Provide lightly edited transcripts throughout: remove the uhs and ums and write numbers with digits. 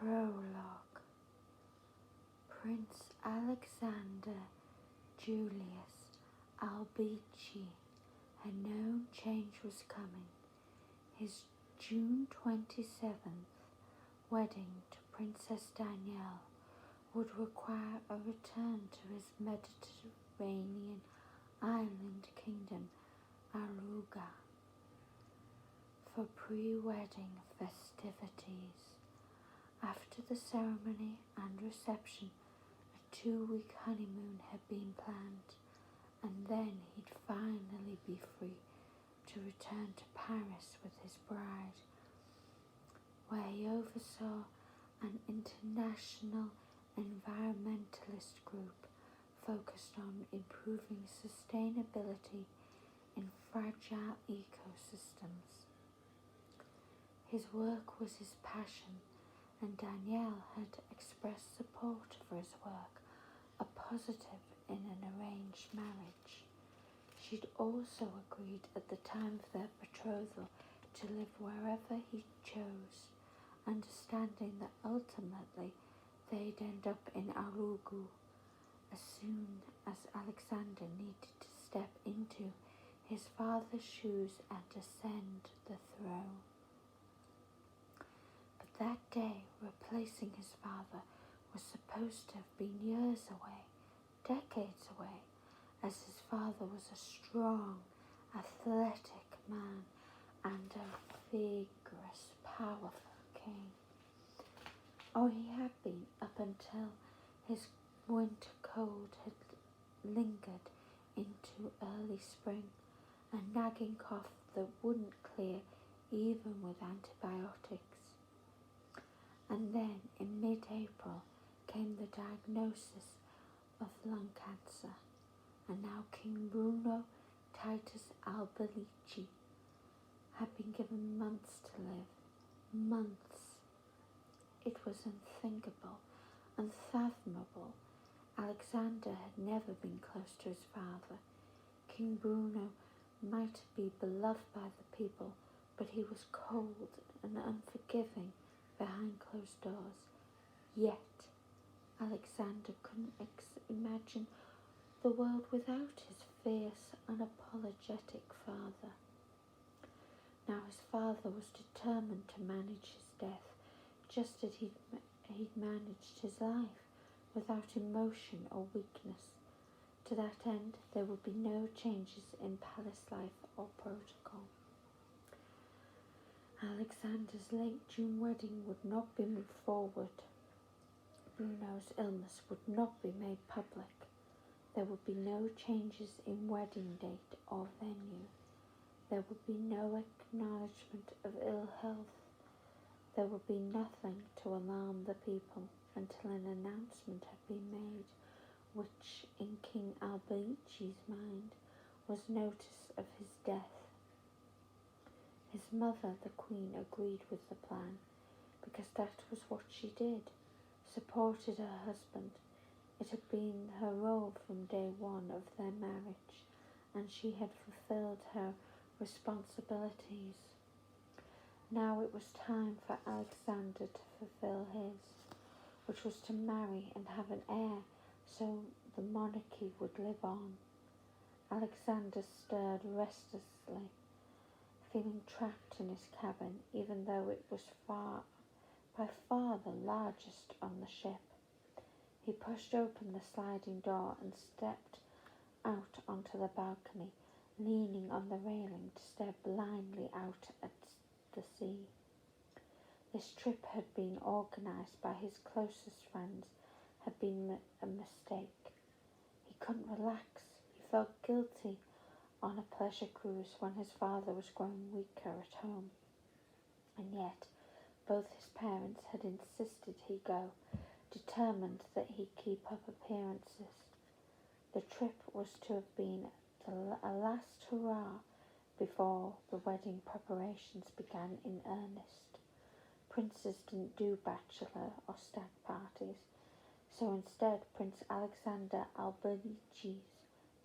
Prologue. Prince Alexander Julius Albici had known change was coming. His June 27th wedding to Princess Danielle would require a return to his Mediterranean island kingdom, Aruga, for pre-wedding festivities. After the ceremony and reception, a 2-week honeymoon had been planned, and then he'd finally be free to return to Paris with his bride, where he oversaw an international environmentalist group focused on improving sustainability in fragile ecosystems. His work was his passion, and Danielle had expressed support for his work, a positive in an arranged marriage. She'd also agreed at the time of their betrothal to live wherever he chose, understanding that ultimately they'd end up in Arugu as soon as Alexander needed to step into his father's shoes and ascend the throne. But that day, replacing his father was supposed to have been years away, decades away, as his father was a strong, athletic man and a vigorous, powerful king. Or he had been up until his winter cold had lingered into early spring, a nagging cough that wouldn't clear even with antibiotics. And then, in mid-April, came the diagnosis of lung cancer, and now King Bruno Titus Alberici had been given months to live. Months. It was unthinkable, unfathomable. Alexander had never been close to his father. King Bruno might be beloved by the people, but he was cold and unforgiving behind closed doors. Yet, Alexander couldn't imagine the world without his fierce, unapologetic father. Now his father was determined to manage his death, just as he'd managed his life, without emotion or weakness. To that end, there would be no changes in palace life or protocol. Alexander's late June wedding would not be moved forward. Bruno's illness would not be made public. There would be no changes in wedding date or venue. There would be no acknowledgement of ill health. There would be nothing to alarm the people until an announcement had been made, which in King Alberici's mind was notice of his death. His mother, the Queen, agreed with the plan, because that was what she did, supported her husband. It had been her role from day one of their marriage, and she had fulfilled her responsibilities. Now it was time for Alexander to fulfill his, which was to marry and have an heir so the monarchy would live on. Alexander stirred restlessly, feeling trapped in his cabin, even though it was by far the largest on the ship. He pushed open the sliding door and stepped out onto the balcony, leaning on the railing to stare blindly out at the sea. This trip had been organised by his closest friends, had been a mistake. He couldn't relax. He felt guilty on a pleasure cruise when his father was growing weaker at home. And yet, both his parents had insisted he go, determined that he keep up appearances. The trip was to have been a last hurrah before the wedding preparations began in earnest. Princes didn't do bachelor or stag parties, so instead Prince Alexander Alberici's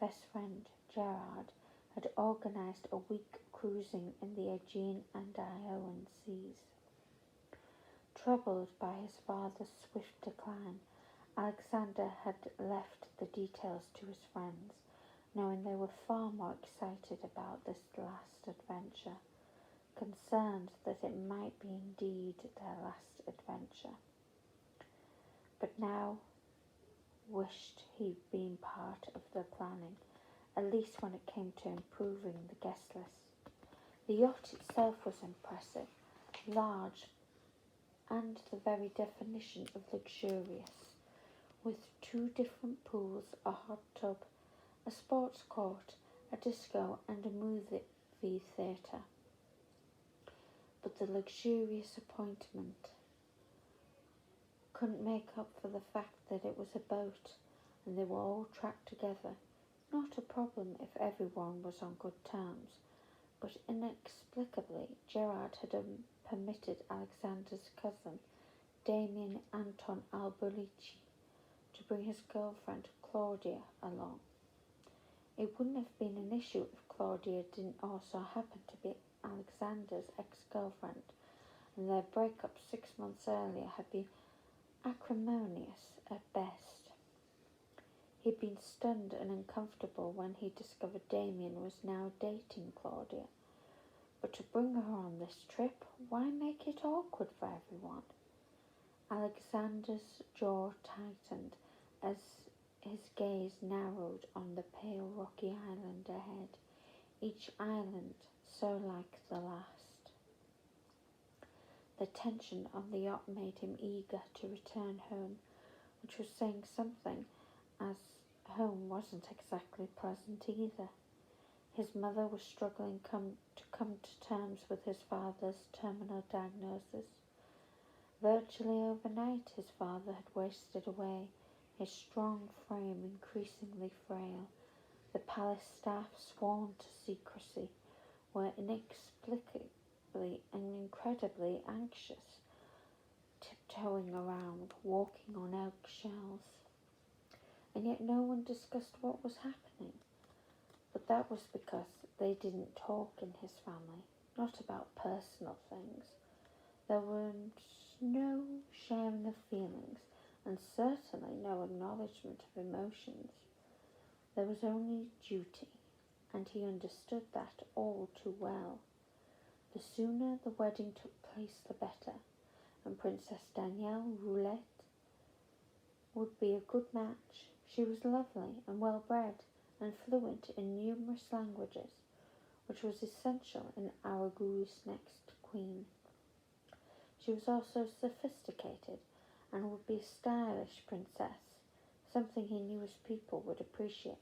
best friend, Gerard, had organised a week cruising in the Aegean and Ionian seas. Troubled by his father's swift decline, Alexander had left the details to his friends, knowing they were far more excited about this last adventure, concerned that it might be indeed their last adventure, but now wished he'd been part of the planning, at least when it came to improving the guest list. The yacht itself was impressive, large, and the very definition of luxurious, with 2 different pools, a hot tub, a sports court, a disco, and a movie theatre. But the luxurious appointment couldn't make up for the fact that it was a boat and they were all trapped together. Not a problem if everyone was on good terms, but inexplicably Gerard had permitted Alexander's cousin, Damien Anton Alberici, to bring his girlfriend Claudia along. It wouldn't have been an issue if Claudia didn't also happen to be Alexander's ex-girlfriend, and their breakup 6 months earlier had been acrimonious at best. He'd been stunned and uncomfortable when he discovered Damien was now dating Claudia. But to bring her on this trip, why make it awkward for everyone? Alexander's jaw tightened as his gaze narrowed on the pale rocky island ahead, each island so like the last. The tension on the yacht made him eager to return home, which was saying something, as home wasn't exactly pleasant either. His mother was struggling to come to terms with his father's terminal diagnosis. Virtually overnight, his father had wasted away, his strong frame increasingly frail. The palace staff, sworn to secrecy, were inexplicably and incredibly anxious, tiptoeing around, walking on eggshells. And yet no one discussed what was happening. But that was because they didn't talk in his family, not about personal things. There was no sharing of feelings, and certainly no acknowledgement of emotions. There was only duty, and he understood that all too well. The sooner the wedding took place, the better, and Princess Danielle Roulette would be a good match. She was lovely and well-bred, and fluent in numerous languages, which was essential in Aragu's next queen. She was also sophisticated and would be a stylish princess, something he knew his people would appreciate.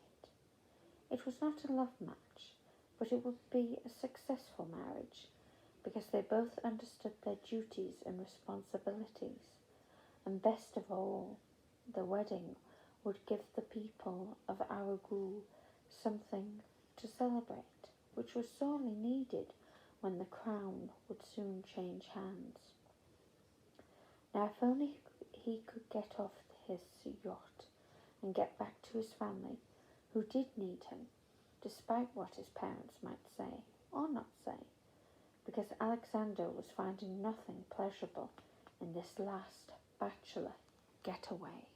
It was not a love match, but it would be a successful marriage, because they both understood their duties and responsibilities, and best of all, the wedding would give the people of Aragu something to celebrate, which was sorely needed when the crown would soon change hands. Now, if only he could get off his yacht and get back to his family, who did need him, despite what his parents might say or not say, because Alexander was finding nothing pleasurable in this last bachelor getaway.